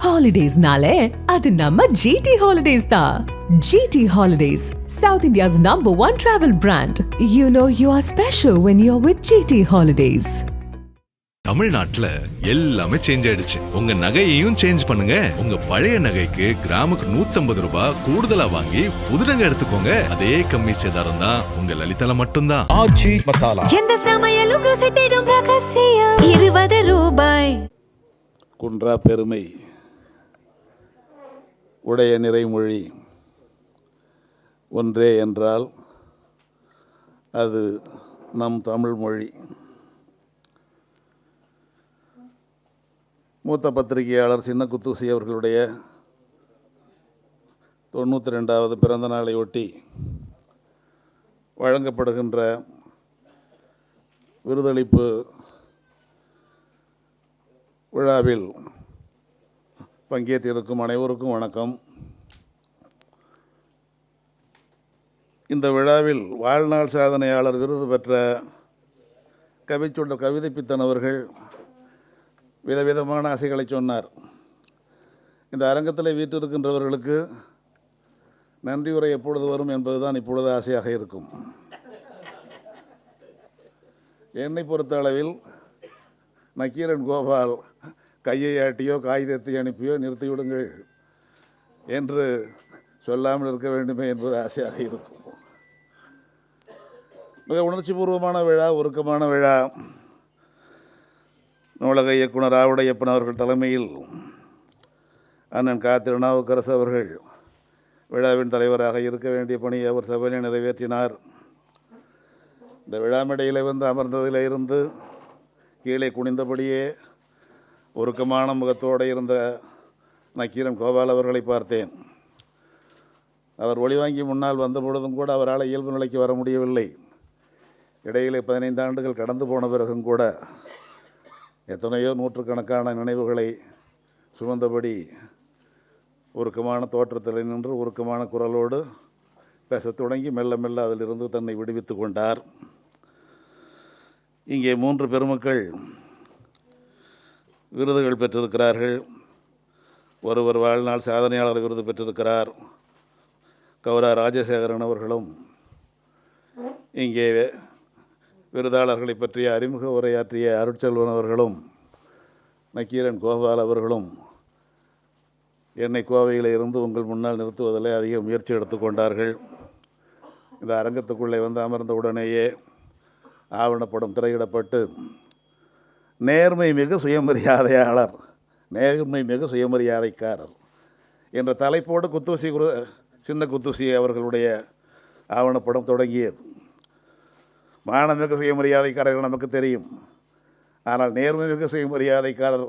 ஹாலிடேஸ்னாலே அது நம்ம GT Holidays தான். GT Holidays, South India's #1 travel brand. You know you are special when you're with GT Holidays. தமிழ்நாட்டுல எல்லாமே சேஞ்ச் ஆயிடுச்சு. உங்க நகையையும் சேஞ்ச் பண்ணுங்க. உங்க பழைய நகைக்கு கிராமுக்கு 150 ரூபாய் கூடுதலா வாங்கி புது நகை எடுத்துக்கோங்க. அதே கம்மி சேதாரம் தான் உங்க லலிதால மட்டும்தான். ஆச்சி மசாலா. எந்த சமையலும் ருசி தேடும் ரகசியம் 20 ரூபாய். குன்றா பெருமை உடைய நிறைமொழி ஒன்றே என்றால் அது நம் தமிழ் மொழி. மூத்த பத்திரிகையாளர் சின்ன குத்தூசி அவர்களுடைய 92வது பிறந்த நாளை ஒட்டி வழங்கப்படுகின்ற விருதளிப்பு விழாவில் பங்கேற்றிருக்கும் அனைவருக்கும் வணக்கம். இந்த விழாவில் வாழ்நாள் சாதனையாளர் விருது பெற்ற கவிச்சொண்டர் கவிதை பித்தன் அவர்கள் விதவிதமான ஆசைகளை சொன்னார். இந்த அரங்கத்தில் வீற்றிருக்கின்றவர்களுக்கு நன்றியுரை எப்பொழுது வரும் என்பதுதான் இப்பொழுது ஆசையாக இருக்கும். என்னை பொறுத்த அளவில் நக்கீரன் கோபால் கையை ஆட்டியோ காகிதத்தை அனுப்பியோ நிறுத்திவிடுங்கள் என்று சொல்லாமல் இருக்க வேண்டுமே என்பது ஆசையாக இருக்கும். மிக உணர்ச்சிபூர்வமான விழா, உருக்கமான விழா. நூலக இயக்குனர் ஆவுடையப்பன் அவர்கள் தலைமையில் அண்ணன் கா. திருநாவுக்கரசு அவர்கள் விழாவின் தலைவராக இருக்க வேண்டிய பணியை அவர் சபையை நிறைவேற்றினார். இந்த விழா மேடையில் வந்து அமர்ந்ததில் இருந்து கீழே குனிந்தபடியே உருக்கமான முகத்தோடு இருந்த நக்கீரன் கோபால் அவர்களை பார்த்தேன். அவர் ஒளிவாங்கி முன்னால் வந்த பொழுதும் கூட அவரால் இயல்பு நிலைக்கு வர முடியவில்லை. இடையிலே 15 ஆண்டுகள் கடந்து போன பிறகும் கூட எத்தனையோ நூற்றுக்கணக்கான நினைவுகளை சுமந்தபடி உருக்கமான தோற்றத்தில் நின்று உருக்கமான குரலோடு பேசத் தொடங்கி மெல்ல மெல்ல அதிலிருந்து தன்னை விடுவித்து கொண்டார். இங்கே 3 பெருமக்கள் விருதுகள் பெற்றிருக்கிறார்கள். ஒருவர் வாழ்நாள் சாதனையாளர் விருது பெற்றிருக்கிறார். கௌரா ராஜசேகரன் அவர்களும் இங்கே விருதாளர்களை பற்றிய அறிமுக உரையாற்றிய அருட்செல்வன் அவர்களும் நக்கீரன் கோபால் அவர்களும் என்னை கோவையில் இருந்து உங்கள் முன்னால் நிறுத்துவதில் அதிக முயற்சி எடுத்துக்கொண்டார்கள். இந்த அரங்கத்துக்குள்ளே வந்து அமர்ந்த உடனேயே ஆவணப்படம் திரையிடப்பட்டு நேர்மை மிகு சுயமரியாதையாளர், நேர்மை மிகு சுயமரியாதைக்காரர் என்ற தலைப்போடு குத்தூசி சின்ன குத்தூசி அவர்களுடைய ஆவணப்படம் தொடங்கியது. மானமிகு சுயமரியாதைக்காரர்கள் நமக்கு தெரியும். ஆனால் நேர்மை மிகு சுயமரியாதைக்காரர்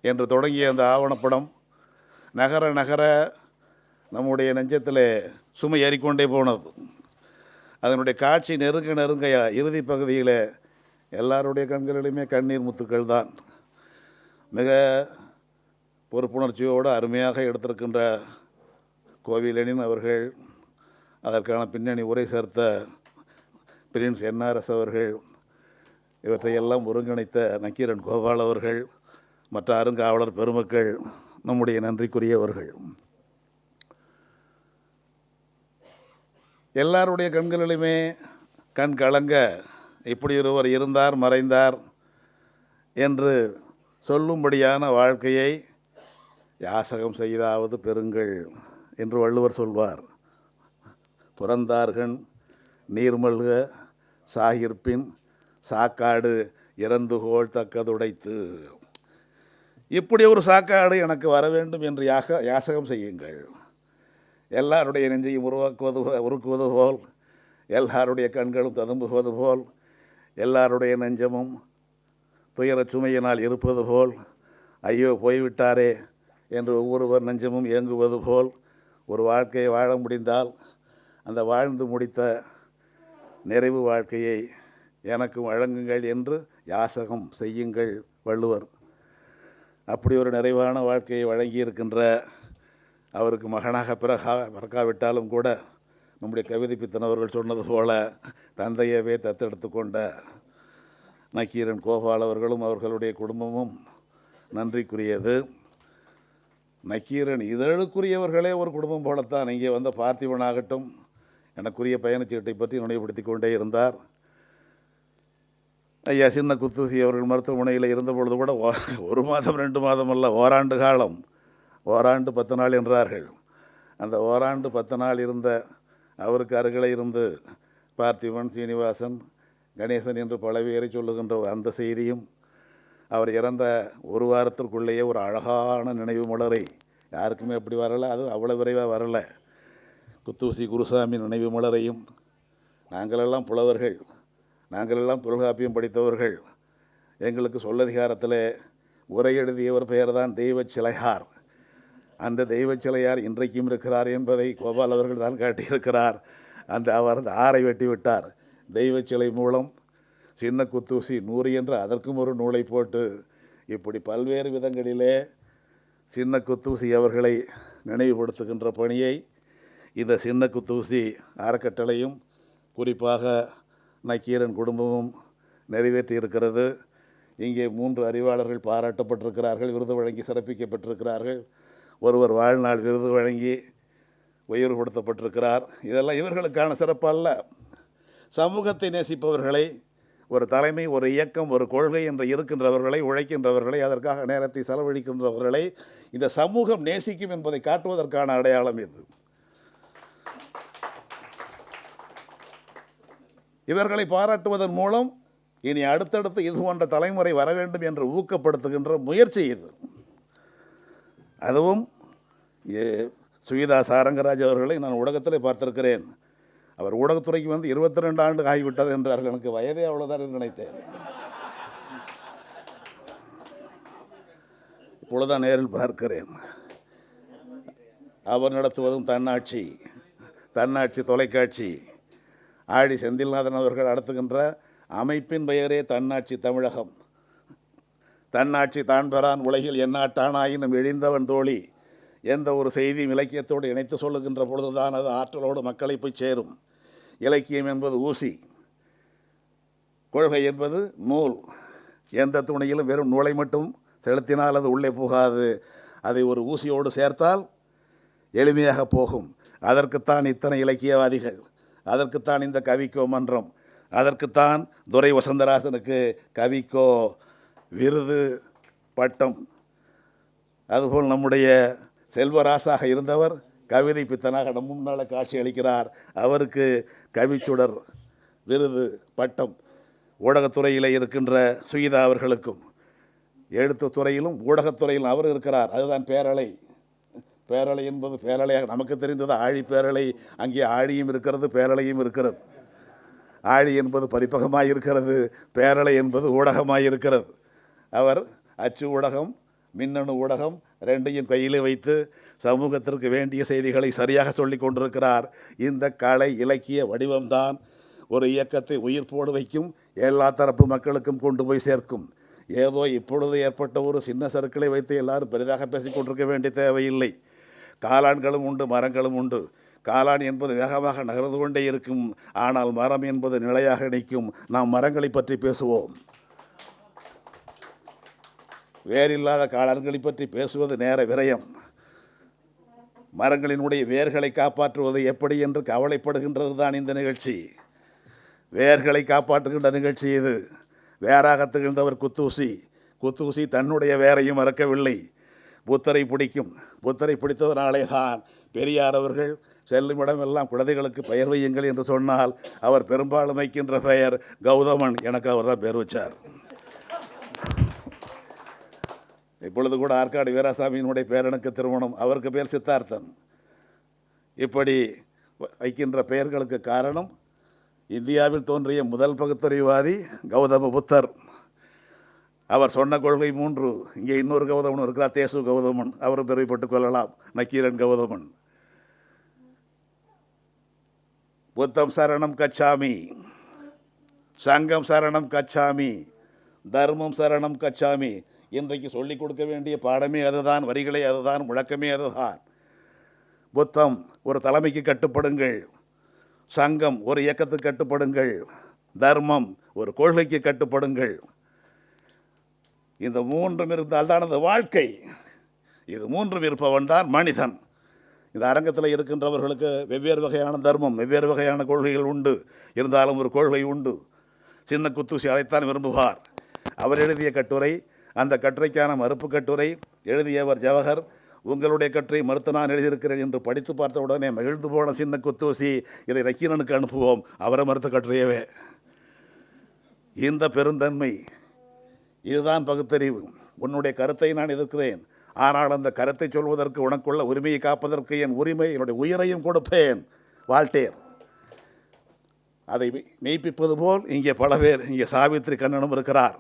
என்று தொடங்கிய அந்த ஆவணப்படம் நகர நகர நம்முடைய நெஞ்சத்தில் சுமை ஏறிக்கொண்டே போனது. அதனுடைய காட்சி நெருங்க நெருங்க இறுதி பகுதியில் எல்லாருடைய கண்களிலுமே கண்ணீர் முத்துக்கள் தான். மிக பொறுப்புணர்ச்சியோடு அருமையாக எடுத்திருக்கின்ற கோவிலனின் அவர்கள், அதற்கான பின்னணி உரை சேர்த்த பிரின்ஸ் NRS அவர்கள், இவற்றையெல்லாம் ஒருங்கிணைத்த நக்கீரன் கோபால் அவர்கள், மற்ற அருங்காவலர் பெருமக்கள் நம்முடைய நன்றிக்குரியவர்கள். எல்லாருடைய கண்களிலுமே கண் கலங்க இப்படி ஒருவர் இருந்தார் மறைந்தார் என்று சொல்லும்படியான வாழ்க்கையை யாசகம் செய்தாவது பெறுங்கள் என்று வள்ளுவர் சொல்வார். புறந்தார்கண் நீர்மல்க சாகிற்பின் சாக்காடு இறந்துகோள் தக்கதுடைத்து. இப்படி ஒரு சாக்காடு எனக்கு வர வேண்டும் என்று யாசகம் செய்யுங்கள். எல்லாருடைய நெஞ்சையும் உருக்குவது போல், எல்லாருடைய கண்களும் ததும்புவது போல், எல்லாருடைய நெஞ்சமும் துயரச் சுமையினால் இருப்பது போல், ஐயோ போய்விட்டாரே என்று ஒவ்வொருவர் நெஞ்சமும் இயங்குவது போல் ஒரு வாழ்க்கையை வாழ முடிந்தால் அந்த வாழ்ந்து முடித்த நிறைவு வாழ்க்கையை எனக்கும் வழங்குங்கள் என்று யாசகம் செய்யுங்கள் வள்ளுவர். அப்படி ஒரு நிறைவான வாழ்க்கையை வழங்கியிருக்கின்ற அவருக்கு மகனாக பிறக்காவிட்டாலும் கூட நம்முடைய கவிதை பித்தன் அவர்கள் சொன்னது போல தந்தையவே தத்தெடுத்து கொண்ட நக்கீரன் கோபால் அவர்களும் அவர்களுடைய குடும்பமும் நன்றிக்குரியது. நக்கீரன் இதழுக்குரியவர்களே ஒரு குடும்பம் போலத்தான் இங்கே வந்த பார்த்திபனாகட்டும் எனக்குரிய பயணச்சீட்டை பற்றி நினைவுபடுத்தி கொண்டே இருந்தார். ஐயா சின்ன குத்தூசி அவர்கள் மருத்துவமனையில் இருந்தபொழுது கூட 1 மாதம் 2 மாதம் அல்ல, ஓராண்டு காலம், ஓராண்டு 10 நாள் என்றார்கள். அந்த ஓராண்டு 10 நாள் இருந்த அவருக்கு அருகில் இருந்து பார்த்திபன், சீனிவாசன், கணேசன் என்று பல பேரை சொல்லுகின்ற அந்த செய்தியும் அவர் இறந்த 1 வாரத்திற்குள்ளேயே ஒரு அழகான நினைவு மலரை, யாருக்குமே அப்படி வரலை, அது அவ்வளோ விரைவாக வரலை, குத்தூசி குருசாமி நினைவு மலரையும், நாங்களெல்லாம் புலவர்கள், நாங்களெல்லாம் தொல்காப்பியம் படித்தவர்கள், எங்களுக்கு சொல்லதிகாரத்தில் உரை எழுதியவர் பெயர்தான் தெய்வச் சிலையார். அந்த தெய்வச் சிலையார் இன்றைக்கும் இருக்கிறார் என்பதை கோபால் அவர்கள் தான் காட்டியிருக்கிறார். அவர் அந்த ஆறை வெட்டி விட்டார். தெய்வச் சிலை மூலம் சின்ன குத்தூசி 100 என்ற அதற்கும் ஒரு நூலை போட்டு இப்படி பல்வேறு விதங்களிலே சின்ன குத்தூசி அவர்களை நினைவுபடுத்துகின்ற பணியை இந்த சின்ன குத்தூசி அறக்கட்டளையும் குறிப்பாக நக்கீரன் குடும்பமும் நிறைவேற்றி இருக்கிறது. இங்கே 3 அறிவாளர்கள் பாராட்டப்பட்டிருக்கிறார்கள், விருது வழங்கி சிறப்பிக்கப்பட்டிருக்கிறார்கள். ஒருவர் வாழ்நாள் விருது வழங்கி உயர்வு கொடுத்தப்பட்டிருக்கிறார். இதெல்லாம் இவர்களுக்கான சிறப்பு அல்ல. சமூகத்தை நேசிப்பவர்களை, ஒரு தலைமை, ஒரு இயக்கம், ஒரு கொள்கை என்று இருக்கின்றவர்களை, உழைக்கின்றவர்களை, அதற்காக நேரத்தை செலவழிக்கின்றவர்களை இந்த சமூகம் நேசிக்கும் என்பதை காட்டுவதற்கான அடையாளம் இது. இவர்களை பாராட்டுவதன் மூலம் இனி அடுத்தடுத்து இது போன்ற தலைமுறை வர வேண்டும் என்று ஊக்கப்படுத்துகின்ற முயற்சி இது. அதுவும் சுவிதா சாரங்கராஜ் அவர்களை நான் ஊடகத்தில் பார்த்திருக்கிறேன். அவர் ஊடகத்துறைக்கு வந்து 22 ஆண்டு ஆகிவிட்டது என்றார்கள். எனக்கு வயதே அவ்வளோதான் என்று நினைத்தேன். இப்பொழுதுதான் நேரில் பார்க்கிறேன். அவர் நடத்துவதும் தன்னாட்சி தொலைக்காட்சி. ஆடி செந்தில்நாதன் அவர்கள் நடத்துகின்ற அமைப்பின் பெயரே தன்னாட்சி தமிழகம். தன்னாட்சி தான் பெறான் உலகில் எந்நாட்டானாயினும் எழிந்தவன் தோழி எந்த ஒரு செய்தியும் இலக்கியத்தோடு இணைத்து சொல்லுகின்ற பொழுதுதான் அது ஆற்றலோடு மக்களை போய் சேரும். இலக்கியம் என்பது ஊசி, கொள்கை என்பது நூல். எந்த துணியிலும் வெறும் நூலை மட்டும் செலுத்தினால் அது உள்ளே போகாது. அதை ஒரு ஊசியோடு சேர்த்தால் எளிமையாக போகும். அதற்குத்தான் இத்தனை இலக்கியவாதிகள், அதற்குத்தான் இந்த கவிக்கோ மன்றம், அதற்குத்தான் துரை வசந்தராசனுக்கு கவிக்கோ விருது பட்டம். அதுபோல் நம்முடைய செல்வராசாக இருந்தவர் கவிதை பித்தனாக நம் முன்னால் காட்சி அளிக்கிறார். அவருக்கு கவிச்சுடர் விருது பட்டம். ஊடகத்துறையில் இருக்கின்ற சுயிதா அவர்களுக்கும் எழுத்துத்துறையிலும் ஊடகத்துறையிலும் அவர் இருக்கிறார். அதுதான் பேரலை. பேரலை என்பது பேரலையாக நமக்கு தெரிந்தது ஆழி பேரலை. அங்கே ஆழியும் இருக்கிறது, பேரலையும் இருக்கிறது. ஆழி என்பது பதிப்பகமாக இருக்கிறது, பேரலை என்பது ஊடகமாக இருக்கிறது. அவர் அச்சு ஊடகம், மின்னணு ஊடகம் ரெண்டையும் கையில் வைத்து சமூகத்திற்கு வேண்டிய செய்திகளை சரியாக சொல்லி கொண்டிருக்கிறார். இந்த கலை இலக்கிய வடிவம்தான் ஒரு இயக்கத்தை உயிர்ப்போடு வைக்கும், எல்லா தரப்பு மக்களுக்கும் கொண்டு போய் சேர்க்கும். ஏதோ இப்பொழுது ஏற்பட்ட ஒரு சின்ன சறுக்களை வைத்து எல்லாரும் பெரிதாக பேசிக்கொண்டிருக்க வேண்டிய தேவையில்லை. காளான்களும் உண்டு, மரங்களும் உண்டு. காளான் என்பது வேகமாக நகர்ந்து கொண்டே இருக்கும், ஆனால் மரம் என்பது நிலையாக நிற்கும். நாம் மரங்களை பற்றி பேசுவோம். வேரில்லாத காளான்களை பற்றி பேசுவது நேர விரயம். மரங்களினுடைய வேர்களை காப்பாற்றுவது எப்படி என்று கவலைப்படுகின்றது தான் இந்த நிகழ்ச்சி. வேர்களை காப்பாற்றுகின்ற நிகழ்ச்சி இது. வேறாக திகழ்ந்தவர் குத்தூசி தன்னுடைய வேரையும் மறக்கவில்லை. புத்தரை பிடிக்கும். புத்தரை பிடித்ததனாலே தான் பெரியார் அவர்கள் செல்லுமிடம் எல்லாம் குழந்தைகளுக்கு பெயர் வையுங்கள் என்று சொன்னால் அவர் பெரும்பாலும் வைக்கின்ற பெயர் கௌதமன். எனக்கு அவர் தான் பேர் வச்சார். இப்பொழுது கூட ஆற்காடு வீராசாமியினுடைய பேரனுக்கு திருமணம், அவருக்கு பேர் சித்தார்த்தன். இப்படி வைக்கின்ற பெயர்களுக்கு காரணம் இந்தியாவில் தோன்றிய முதல் பகுத்தறிவாதி கௌதம புத்தர். அவர் சொன்ன கொள்கை 3. இங்கே இன்னொரு கௌதமன் இருக்கிறார், தேசு கௌதமன். அவரும் பெருமைப்பட்டுக் கொள்ளலாம், நக்கீரன் கௌதமன். புத்தம் சரணம் கச்சாமி, சங்கம் சரணம் கச்சாமி, தர்மம் சரணம் கச்சாமி. இன்றைக்கு சொல்லிக் கொடுக்க வேண்டிய பாடமே அதுதான், வரிகளே அதுதான், முழக்கமே அதுதான். புத்தம் ஒரு தலைமைக்கு கட்டுப்படுங்கள், சங்கம் ஒரு இயக்கத்துக்கு கட்டுப்படுங்கள், தர்மம் ஒரு கொள்கைக்கு கட்டுப்படுங்கள். இந்த 3 இருந்தால்தான் அந்த வாழ்க்கை. இது மூன்றும் இருப்பவன் தான் மனிதன். இந்த அரங்கத்தில் இருக்கின்றவர்களுக்கு வெவ்வேறு வகையான தர்மம், வெவ்வேறு வகையான கொள்கைகள் உண்டு. இருந்தாலும் ஒரு கொள்கை உண்டு. சின்ன குத்தூசி அதைத்தான் விரும்புவார். அவர் எழுதிய கட்டுரை, அந்த கட்டுரைக்கான மறுப்பு கட்டுரை எழுதியவர் ஜவஹர். உங்களுடைய கட்டுரை மறுத்து நான் எழுதியிருக்கிறேன் என்று படித்து பார்த்த உடனே மகிழ்ந்து போன சின்ன குத்தூசி, இதை நக்கீரனுக்கு அனுப்புவோம், அவரை மறுத்த கட்டுரையவே. இந்த பெருந்தன்மை, இதுதான் பகுத்தறிவு. உன்னுடைய கருத்தை நான் எதிர்க்கிறேன், ஆனால் அந்த கருத்தை சொல்வதற்கு உனக்குள்ள உரிமையை காப்பதற்கு என் உரிமை, என்னுடைய உயிரையும் கொடுப்பேன். வால்டேர். அதை மெய்ப்பிப்பது போல் இங்கே பல பேர், இங்கே சாவித்ரி கண்ணனும் இருக்கிறார்,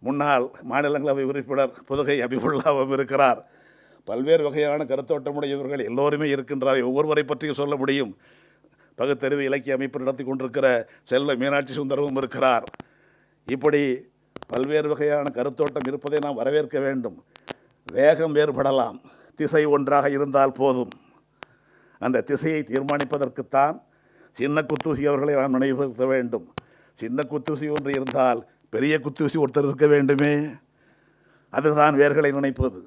முன்னாள் மாநிலங்களவை உறுப்பினர் புதுகை அபிபுல்லாவும் இருக்கிறார். பல்வேறு வகையான கருத்தோட்டமுடையவர்கள் எல்லோருமே இருக்கின்றார். ஒவ்வொருவரை பற்றியும் சொல்ல முடியும். பகுத்தறிவு இலக்கிய அமைப்பு நடத்தி கொண்டிருக்கிற செல்வ மீனாட்சி சுந்தரமும் இருக்கிறார். இப்படி பல்வேறு வகையான கருத்தோட்டம் இருப்பதை நாம் வரவேற்க வேண்டும். வேகம் வேறுபடலாம், திசை ஒன்றாக இருந்தால் போதும். அந்த திசையை தீர்மானிப்பதற்குத்தான் சின்ன குத்தூசி அவர்களை நாம் நினைவுபடுத்த வேண்டும். சின்ன குத்தூசி ஒன்று இருந்தால் பெரிய குத்தூசி ஒருத்தர் இருக்க வேண்டுமே. அதுதான் வேர்களை நினைப்பது.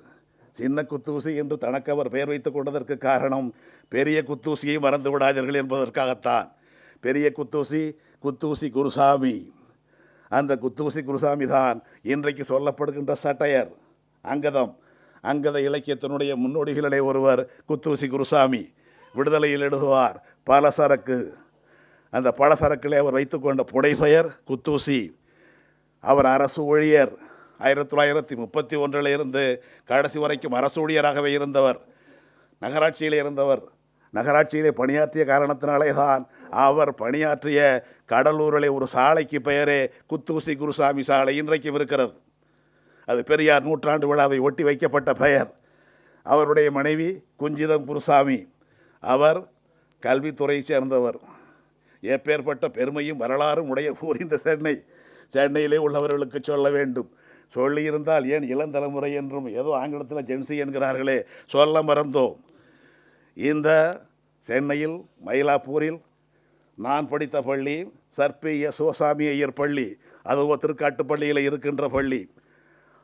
சின்ன குத்தூசி என்று தனக்கு அவர் பெயர் வைத்துக் கொண்டதற்கு காரணம் பெரிய குத்தூசியை மறந்து விடாதீர்கள் என்பதற்காகத்தான். பெரிய குத்தூசி குத்தூசி குருசாமி. அந்த குத்தூசி குருசாமி தான் இன்றைக்கு சொல்லப்படுகின்ற சட்டையர். அங்கத இலக்கியத்தினுடைய முன்னோடிகளிலே ஒருவர் குத்தூசி குருசாமி. விடுதலையில் எழுதுவார் பலசரக்கு. அந்த பலசரக்கிலே அவர் வைத்துக்கொண்ட புனைப்பெயர் குத்தூசி. அவர் அரசு ஊழியர். 1931 கடைசி வரைக்கும் அரசு ஊழியராகவே இருந்தவர். நகராட்சியிலே இருந்தவர். நகராட்சியிலே பணியாற்றிய காரணத்தினாலே தான் அவர் பணியாற்றிய கடலூரிலே ஒரு சாலைக்கு பெயரே குத்தூசி குருசாமி சாலை இன்றைக்கும் இருக்கிறது. அது பெரியார் நூற்றாண்டு விழாவை ஒட்டி வைக்கப்பட்ட பெயர். அவருடைய மனைவி குஞ்சிதம் குருசாமி. அவர் கல்வித்துறையை சேர்ந்தவர். எப்பேற்பட்ட பெருமையும் வரலாறும் உடைய ஊர் இந்த சென்னை. சென்னையிலே உள்ளவர்களுக்கு சொல்ல வேண்டும். சொல்லியிருந்தால் ஏன் இளந்தலைமுறை என்றும் ஏதோ ஆங்கிலத்தில் ஜென்சி என்கிறார்களே, சொல்ல மறந்தோம். இந்த சென்னையில் மயிலாப்பூரில் நான் படித்த பள்ளி சர்பிய சிவசாமி ஐயர் பள்ளி. அதுவோ திருக்காட்டுப்பள்ளியில் இருக்கின்ற பள்ளி.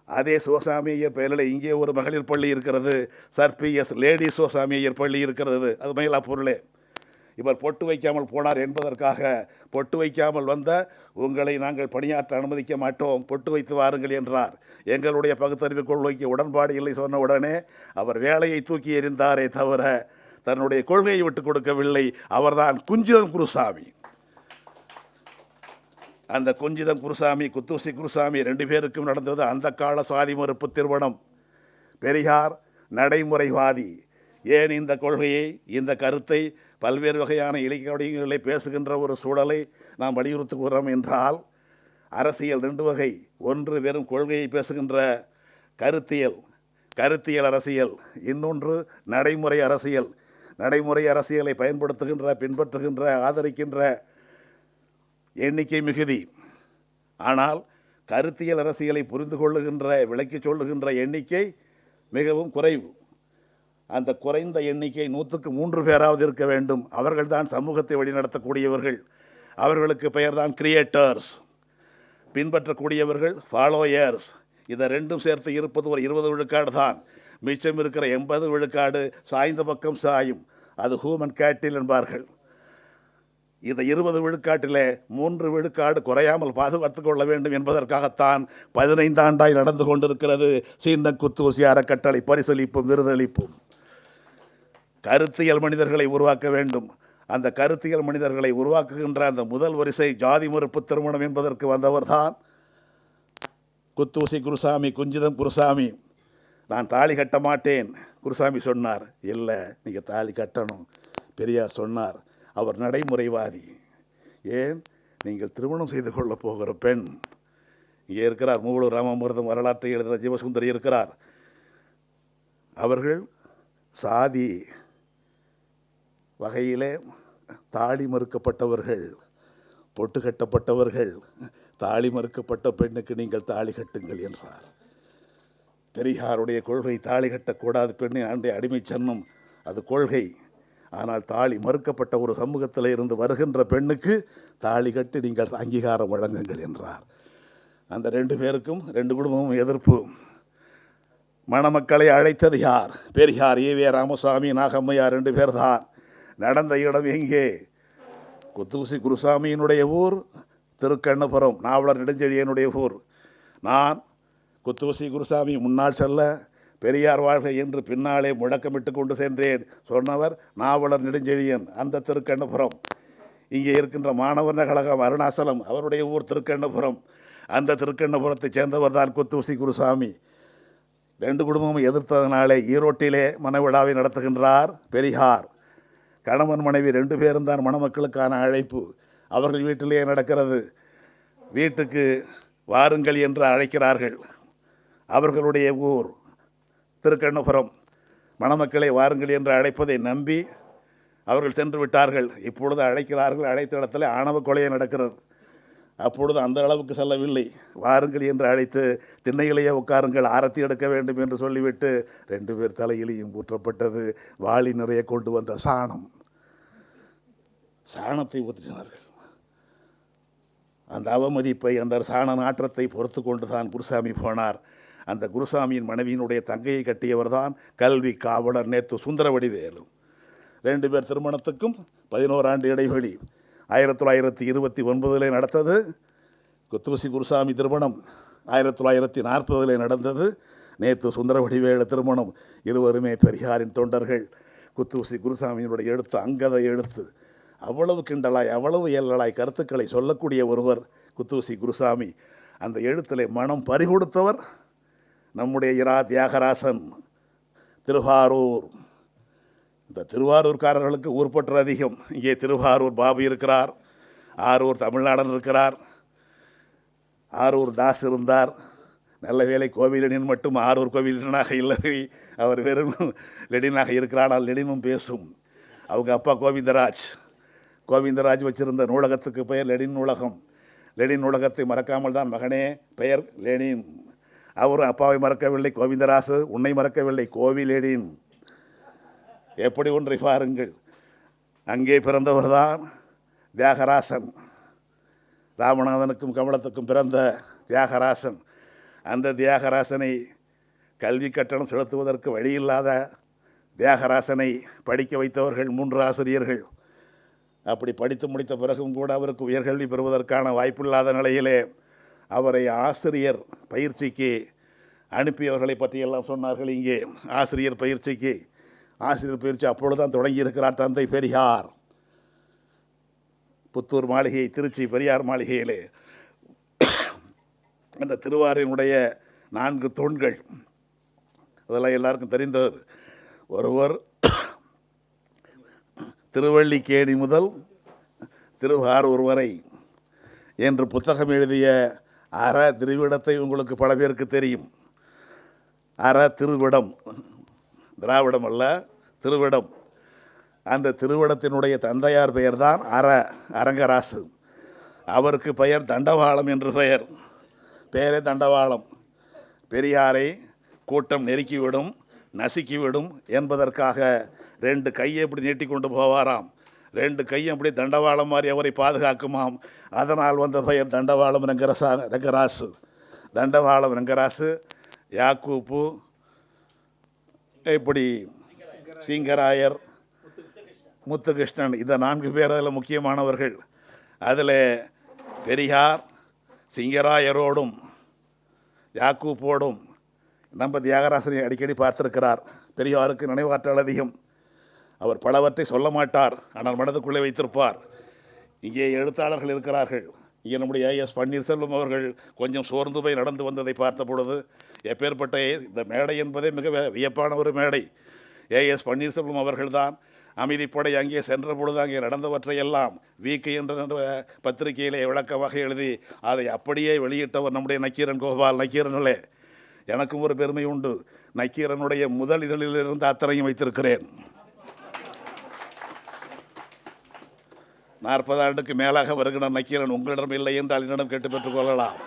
அதே சிவசாமி ஐயர் பெயரில் இங்கே ஒரு மகளிர் பள்ளி இருக்கிறது, சர்பிஎஸ் லேடி சிவசாமி ஐயர் பள்ளி இருக்கிறது, அது மயிலாப்பூரிலே. இவர் பொட்டு வைக்காமல் போனார் என்பதற்காக பொட்டு வைக்காமல் வந்த உங்களை நாங்கள் பணியாற்ற அனுமதிக்க மாட்டோம், பொட்டு வைத்து வாருங்கள் என்றார். எங்களுடைய பகுத்தறிவு கொள்கைக்கு உடன்பாடு இல்லை சொன்ன உடனே அவர் வேலையை தூக்கி எறிந்தாரே தவிர தன்னுடைய கொள்கையை விட்டு கொடுக்கவில்லை. அவர்தான் குஞ்சிதம் குருசாமி. அந்த குஞ்சிதம் குருசாமி குத்தூசி குருசாமி 2 பேருக்கும் நடந்தது அந்த கால சாதி மறுப்பு திருமணம். பெரியார் நடைமுறைவாதி. ஏன் இந்த கொள்கையை, இந்த கருத்தை பல்வேறு வகையான இலக்கியங்களை பேசுகின்ற ஒரு சூழலை நாம் வலியுறுத்துகிறோம் என்றால், அரசியல் 2 வகை. ஒன்று வெறும் கொள்கையை பேசுகின்ற கருத்தியல் அரசியல், இன்னொன்று நடைமுறை அரசியல். நடைமுறை அரசியலை பயன்படுத்துகின்ற, பின்பற்றுகின்ற, ஆதரிக்கின்ற எண்ணிக்கை மிகுதி. ஆனால் கருத்தியல் அரசியலை புரிந்து கொள்ளுகின்ற, விளக்கி சொல்லுகின்ற எண்ணிக்கை மிகவும் குறைவு. அந்த குறைந்த எண்ணிக்கை 100க்கு 3 பேராவது இருக்க வேண்டும். அவர்கள்தான் சமூகத்தை வழிநடத்தக்கூடியவர்கள். அவர்களுக்கு பெயர்தான் கிரியேட்டர்ஸ். பின்பற்றக்கூடியவர்கள் ஃபாலோயர்ஸ். இதை 2ம் சேர்த்து இருப்பது ஒரு 20 விழுக்காடு தான். மிச்சம் இருக்கிற 80 விழுக்காடு சாய்ந்த பக்கம் சாயும். அது ஹூமன் கேட்டில் என்பார்கள். இந்த 20 விழுக்காட்டிலே 3 விழுக்காடு குறையாமல் பாதுகாத்து கொள்ள வேண்டும் என்பதற்காகத்தான் 15 ஆண்டாய் நடந்து கொண்டிருக்கிறது சின்ன குத்தூசி அறக்கட்டளை பரிசளிப்பும் விருதளிப்பும். கருத்தியல் மனிதர்களை உருவாக்க வேண்டும். அந்த கருத்தியல் மனிதர்களை உருவாக்குகின்ற அந்த முதல் வரிசை ஜாதி மறுப்பு திருமணம் என்பதற்கு வந்தவர்தான் குத்தூசி குருசாமி, குஞ்சிதம் குருசாமி. நான் தாலி கட்ட மாட்டேன் குருசாமி சொன்னார். இல்லை, நீங்கள் தாலி கட்டணும். பெரியார் சொன்னார், அவர் நடைமுறைவாதி. ஏன், நீங்கள் திருமணம் செய்து கொள்ள போகிற பெண் இங்கே இருக்கிறார். மூவலூர் ராமாமிர்தம் வரலாற்றை எழுதுகிற ஜீவசுந்தரி இருக்கிறார். அவர்கள் சாதி வகையிலே தாலி மறுக்கப்பட்டவர்கள், பொட்டு கட்டப்பட்டவர்கள். தாலி மறுக்கப்பட்ட பெண்ணுக்கு நீங்கள் தாலி கட்டுங்கள் என்றார். பெரியாருடைய கொள்கை தாலி கட்டக்கூடாது, பெண்ணை ஆண்டே அடிமை சன்னம், அது கொள்கை. ஆனால் தாலி மறுக்கப்பட்ட ஒரு சமூகத்தில் இருந்து வருகின்ற பெண்ணுக்கு தாலி கட்டி நீங்கள் அங்கீகாரம் வழங்குங்கள் என்றார். அந்த 2 பேருக்கும் 2 குடும்பமும் எதிர்ப்பு. மணமக்களை அழைத்தது யார்? பெரியார், ஈவே ராமசாமி, நாகம்மையார் 2 பேர் தான். நடந்த இடம் எங்கே? குத்தூசி குருசாமியினுடைய ஊர் திருக்கண்ணபுரம், நாவலர் நெடுஞ்செழியனுடைய ஊர். நான் குத்தூசி குருசாமி முன்னால் செல்ல பெரியார் வாழ்க என்று பின்னாலே முழக்கமிட்டு கொண்டு சென்றேன். சொன்னவர் நாவலர் நெடுஞ்செழியன், அந்த திருக்கண்ணபுரம். இங்கே இருக்கின்ற மாணவர் கழகம் அருணாசலம், அவருடைய ஊர் திருக்கண்ணபுரம். அந்த திருக்கண்ணபுரத்தைச் சேர்ந்தவர் தான் குத்தூசி குருசாமி. 2 குடும்பமும் எதிர்த்ததினாலே ஈரோட்டிலே மணவிழாவை நடத்துகின்றார் பெரியார். கணவன் மனைவி 2 பேரும் தான் மணமக்களுக்கான அழைப்பு. அவர்கள் வீட்டிலேயே நடக்கிறது. வீட்டுக்கு வாருங்கள் என்று அழைக்கிறார்கள். அவர்களுடைய ஊர் திருக்கண்ணபுரம். மணமக்களை வாருங்கள் என்று அழைப்பதை நம்பி அவர்கள் சென்று விட்டார்கள். இப்பொழுது அழைக்கிறார்கள். அழைத்த இடத்துல ஆணவ கொலையை நடக்கிறது. அப்பொழுது அந்த அளவுக்கு செல்லவில்லை. வாருங்கள் என்று அழைத்து திண்ணையிலேயே உட்காருங்கள், ஆரத்தி எடுக்க வேண்டும் என்று சொல்லிவிட்டு 2 பேர் தலையிலையும் ஊற்றப்பட்டது வாளி நிறைய கொண்டு வந்த சாணத்தை ஊற்றினார்கள். அந்த அவமதிப்பை, அந்த சாண நாற்றத்தை பொறுத்து கொண்டு தான் குருசாமி போனார். அந்த குருசாமியின் மனைவியினுடைய தங்கையை கட்டியவர் தான் கல்வி காவலர் நேத்து சுந்தரவடிவேலு. 2 பேர் திருமணத்துக்கும் 11 ஆண்டு இடைவெளி. 1929 நடந்தது குத்தூசி குருசாமி திருமணம். 1940 நடந்தது நேத்து சுந்தரவடிவேலு திருமணம். இருவருமே பெரியாரின் தொண்டர்கள். குத்தூசி குருசாமியினுடைய எழுத்து அங்கத எழுத்து. அவ்வளவு கிண்டலாய், அவ்வளவு ஏழலாய் கருத்துக்களை சொல்லக்கூடிய ஒருவர் குத்தூசி குருசாமி. அந்த எழுத்திலே மனம் பறிகொடுத்தவர் நம்முடைய இரா தியாகராசன். திருவாரூர், இந்த திருவாரூர்காரர்களுக்கு ஊர்பற்று அதிகம். இங்கே திருவாரூர் பாபு இருக்கிறார், ஆரூர் தமிழ்நாடன் இருக்கிறார், ஆரூர் தாஸ் இருந்தார். நல்ல வேளை கோவிலெனின் மட்டும் ஆரூர் கோவிலனாக இல்லை, அவர் வெறும் லெனினாக இருக்கிறார். ஆனால் லெனினும் பேசும். அவங்க அப்பா கோவிந்தராஜ் வச்சிருந்த நூலகத்துக்கு பெயர் லெனின் நூலகம். லெனின் நூலகத்தை மறக்காமல் தான் மகனே பெயர் லெனின். அவரும் அப்பாவை மறக்கவில்லை கோவிந்தராசு, உன்னை மறக்கவில்லை கோவிலெனின். எப்படி ஒன்றை பாருங்கள். அங்கே பிறந்தவர் தான் தியாகராசன். ராமநாதனுக்கும் கமலத்துக்கும் பிறந்த தியாகராசன். அந்த தியாகராசனை கல்வி கட்டணம் செலுத்துவதற்கு வழியில்லாத தியாகராசனை படிக்க வைத்தவர்கள் 3 ஆசிரியர்கள். அப்படி படித்து முடித்த பிறகும் கூட அவருக்கு உயர்கல்வி பெறுவதற்கான வாய்ப்பில்லாத நிலையிலே அவரை ஆசிரியர் பயிற்சிக்கு அனுப்பியவர்களை பற்றியெல்லாம் சொன்னார்கள். இங்கே ஆசிரியர் பயிற்சி அப்பொழுதுதான் தொடங்கியிருக்கிறார் தந்தை பெரியார். புத்தூர் மாளிகை, திருச்சி பெரியார் மாளிகையிலே அந்த திருவாரூரினுடைய 4 தூண்கள், அதெல்லாம் எல்லாருக்கும் தெரிந்தவர். ஒருவர் திருவள்ளிக்கேணி முதல் திருவாரூர் வரை என்று புத்தகம் எழுதிய அற திருவிடத்தை உங்களுக்கு பல பேருக்கு தெரியும். அற திருவிடம், திராவிடம் அல்ல, திருவிடம். அந்த திருவிடத்தினுடைய தந்தையார் பெயர் தான் அரங்கராசு. அவருக்கு பெயர் தண்டவாளம் என்று பெயர். பெயரே தண்டவாளம். பெரியாரை கூட்டம் நெருக்கிவிடும், நசுக்கிவிடும் என்பதற்காக 2 கையை இப்படி நீட்டி கொண்டு போவாராம். 2 கையும் அப்படி தண்டவாளம் மாதிரி அவரை பாதுகாக்குமாம். அதனால் வந்த பெயர் தண்டவாளம் ரங்கராசு. தண்டவாளம் ரங்கராசு, யாக்கூப்பு, இப்படி சிங்கராயர், முத்துகிருஷ்ணன், இந்த 4 பேர் அதில் முக்கியமானவர்கள். அதில் பெரியார் சிங்கராயரோடும் யாக்கூப்போடும் நம்ம தியாகராசனை அடிக்கடி பார்த்திருக்கிறார். பெரியாருக்கு நினைவாற்றல் அதிகம். அவர் பலவற்றை சொல்ல மாட்டார், ஆனால் மனதுக்குள்ளே வைத்திருப்பார். இங்கே எழுத்தாளர்கள் இருக்கிறார்கள். இங்கே நம்முடைய ஏஎஸ் பன்னீர்செல்வம் அவர்கள் கொஞ்சம் சோர்ந்து போய் நடந்து வந்ததை பார்த்த பொழுது, எப்பேற்பட்ட இந்த மேடை என்பதே மிக வியப்பான ஒரு மேடை. ஏஎஸ் பன்னீர்செல்வம் அவர்கள்தான் அமைதிப்படை அங்கே சென்ற பொழுது அங்கே நடந்தவற்றையெல்லாம் வீக்கு என்ற பத்திரிகையிலே விளக்கமாக எழுதி அதை அப்படியே வெளியிட்டவர் நம்முடைய நக்கீரன் கோபால். நக்கீரனிலே எனக்கும் ஒரு பெருமை உண்டு. நக்கீரனுடைய முதல் இதழிலிருந்து அத்தனையும் வைத்திருக்கிறேன். 40 ஆண்டுக்கு மேலாக வருகிற நக்கீரன் உங்களிடம் இல்லை என்றால் என்னிடம் கேட்டு பெற்றுக் கொள்ளலாம்.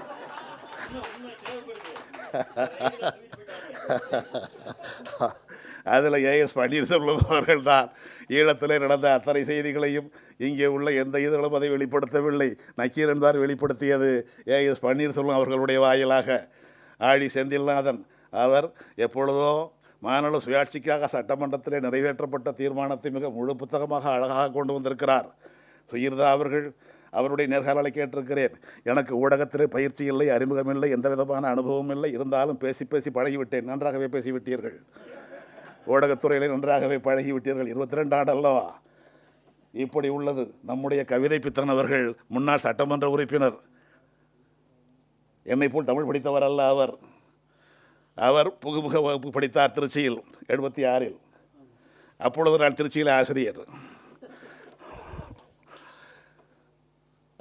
அதில் ஏஎஸ் பன்னீர்செல்வம் அவர்கள் தான் ஈழத்திலே நடந்த அத்தனை செய்திகளையும் இங்கே உள்ள எந்த இதழும் அதை வெளிப்படுத்தவில்லை. நக்கீரன் தான் வெளிப்படுத்தியது ஏஎஸ் பன்னீர்செல்வம் அவர்களுடைய வாயிலாக. ஆழி செந்தில்நாதன் அவர் எப்பொழுதோ மாநில சுயாட்சிக்காக சட்டமன்றத்திலே நிறைவேற்றப்பட்ட தீர்மானத்தை மிக முழு புத்தகமாக அழகாக கொண்டு வந்திருக்கிறார். சுயிர்தா அவர்கள் அவருடைய நேர்காணலை கேட்டிருக்கிறேன். எனக்கு ஊடகத்திலே பயிற்சி இல்லை, அறிமுகமில்லை, எந்த விதமான அனுபவம் இல்லை, இருந்தாலும் பேசி பேசி பழகிவிட்டேன். நன்றாகவே பேசிவிட்டீர்கள். ஊடகத்துறையிலே நன்றாகவே பழகிவிட்டீர்கள். 22 ஆண்டு அல்லவா? இப்படி உள்ளது. நம்முடைய கவிதை பித்தன் அவர்கள் முன்னாள் சட்டமன்ற உறுப்பினர். என்னை போல் தமிழ் படித்தவர் அல்ல அவர். அவர் புகுமுக வகுப்பு படித்தார் திருச்சியில் 76. அப்பொழுது நான் திருச்சியில் ஆசிரியர்.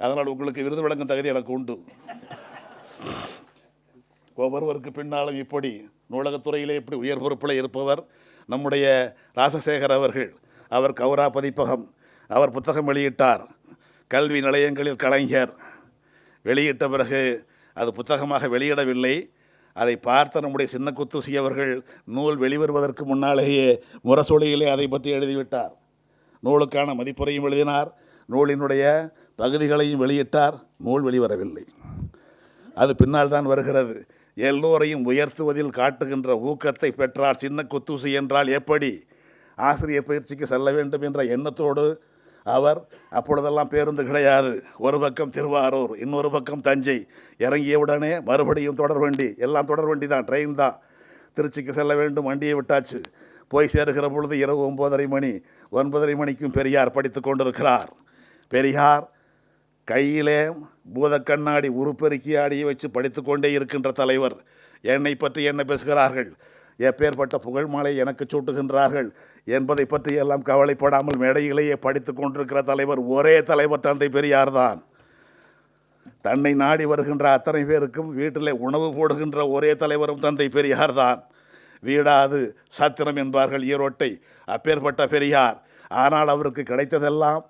அதனால் உங்களுக்கு விருது வழங்கும் தகுதி எனக்கு உண்டு. ஒவ்வொருவருக்கு பின்னாலும் இப்படி நூலகத்துறையிலே இப்படி உயர் பொறுப்பில் இருப்பவர் நம்முடைய ராசசேகர் அவர்கள். அவர் கௌரா பதிப்பகம், அவர் புத்தகம் வெளியிட்டார். கல்வி நிலையங்களில் கலைஞர் வெளியிட்ட பிறகு அது புத்தகமாக வெளியிடவில்லை. அதை பார்த்த நம்முடைய சின்ன குத்தூசி அவர்கள் நூல் வெளிவருவதற்கு முன்னாலேயே முரசொலியிலே அதை பற்றி எழுதிவிட்டார். நூலுக்கான மதிப்புரையும் எழுதினார், நூலினுடைய பகுதிகளையும் வெளியிட்டார். நூல் வெளிவரவில்லை. அது பின்னால் தான் வருகிறது. எல்லோரையும் உயர்த்துவதில் காட்டுகின்ற ஊக்கத்தை பெற்றார் சின்ன குத்தூசி என்றால் எப்படி? ஆசிரியர் பயிற்சிக்கு செல்ல வேண்டும் என்ற எண்ணத்தோடு அவர், அப்பொழுதெல்லாம் பேருந்து கிடையாது, ஒரு பக்கம் திருவாரூர், இன்னொரு பக்கம் தஞ்சை, இறங்கியவுடனே மறுபடியும் தொடர்வண்டி, எல்லாம் தொடர்வண்டி தான், ட்ரெயின் தான். திருச்சிக்கு செல்ல வேண்டும், வண்டியை விட்டாச்சு. போய் சேருகிற பொழுது இரவு 9:30 மணி. 9:30 மணிக்கும் பெரியார் படித்து கொண்டிருக்கிறார். பெரியார் கையிலே பூத கண்ணாடி உருப்பெருக்கி ஆடியை வச்சு படித்து கொண்டே இருக்கின்ற தலைவர். என்னை பற்றி என்ன பேசுகிறார்கள், எப்பேற்பட்ட புகழ் மாலை எனக்கு சூட்டுகின்றார்கள் என்பதை பற்றி எல்லாம் கவலைப்படாமல் மேடையிலேயே படித்து கொண்டிருக்கிற தலைவர், ஒரே தலைவர் தந்தை பெரியார் தான். தன்னை நாடி வருகின்ற அத்தனை பேருக்கும் வீட்டில் உணவு போடுகின்ற ஒரே தலைவரும் தந்தை பெரியார் தான். வீடாது சத்திரம் என்பார்கள் ஈரோட்டை. அப்பேற்பட்ட பெரியார். ஆனால் அவருக்கு கிடைத்ததெல்லாம்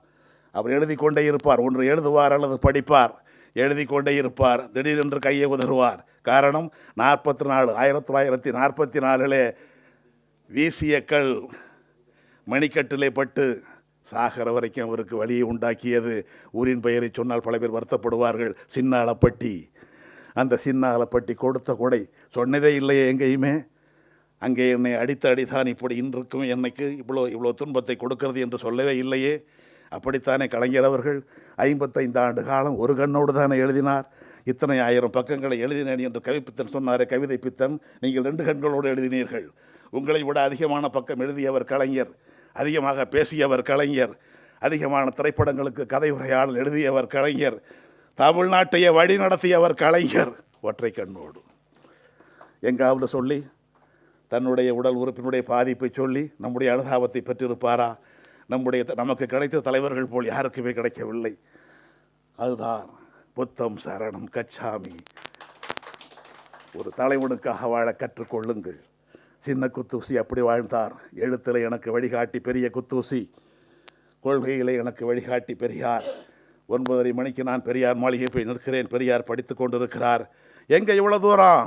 அவர் எழுதி கொண்டே இருப்பார். ஒன்று எழுதுவார் அல்லது படிப்பார். எழுதி கொண்டே இருப்பார். திடீரென்று கையை உதறுவார். காரணம் 44 1944 வீசிய கல் மணிக்கட்டிலே பட்டு சாகர வரைக்கும் அவருக்கு வழியை உண்டாக்கியது. ஊரின் பெயரை சொன்னால் பல பேர் வருத்தப்படுவார்கள். சின்னாளப்பட்டி. அந்த சின்னாளப்பட்டி கொடுத்த கொடை சொன்னதே இல்லையே எங்கேயுமே. அங்கே என்னை அடித்த அடிதான் இப்படி இன்றுக்கும் என்னைக்கு இவ்வளோ துன்பத்தை கொடுக்கிறது என்று சொல்லவே இல்லையே. அப்படித்தானே கலைஞர் அவர்கள் 55 ஆண்டு காலம் ஒரு கண்ணோடு தானே எழுதினார். இத்தனை 1000 பக்கங்களை எழுதினேன் என்று கவிப்பித்தன் சொன்னாரே, கவிதை பித்தன், நீங்கள் 2 கண்களோடு எழுதினீர்கள். உங்களை விட அதிகமான பக்கம் எழுதியவர் கலைஞர், அதிகமாக பேசியவர் கலைஞர், அதிகமான திரைப்படங்களுக்கு கதை உரையாடல் எழுதியவர் கலைஞர், தமிழ்நாட்டையே வழி நடத்தியவர் கலைஞர். ஒற்றை கண்ணோடு எங்காவது சொல்லி தன்னுடைய உடல் உறுப்பினுடைய பாதிப்பை சொல்லி நம்முடைய அனுதாபத்தை பெற்றிருப்பாரா? நமக்கு கிடைத்த தலைவர்கள் போல் யாருக்குமே கிடைக்கவில்லை. அதுதான் புத்தம் சரணம் கச்சாமி. ஒரு தலைவனுக்காக வாழ கற்றுக்கொள்ளுங்கள். சின்ன குத்தூசி அப்படி வாழ்ந்தார். எழுத்தில் எனக்கு வழிகாட்டி பெரிய குத்தூசி, கொள்கையில் எனக்கு வழிகாட்டி பெரியார். 9:30 மணிக்கு நான் பெரியார் மாளிகை போய் நிற்கிறேன். பெரியார் படித்து கொண்டிருக்கிறார். எங்கே இவ்வளோ தூரம்?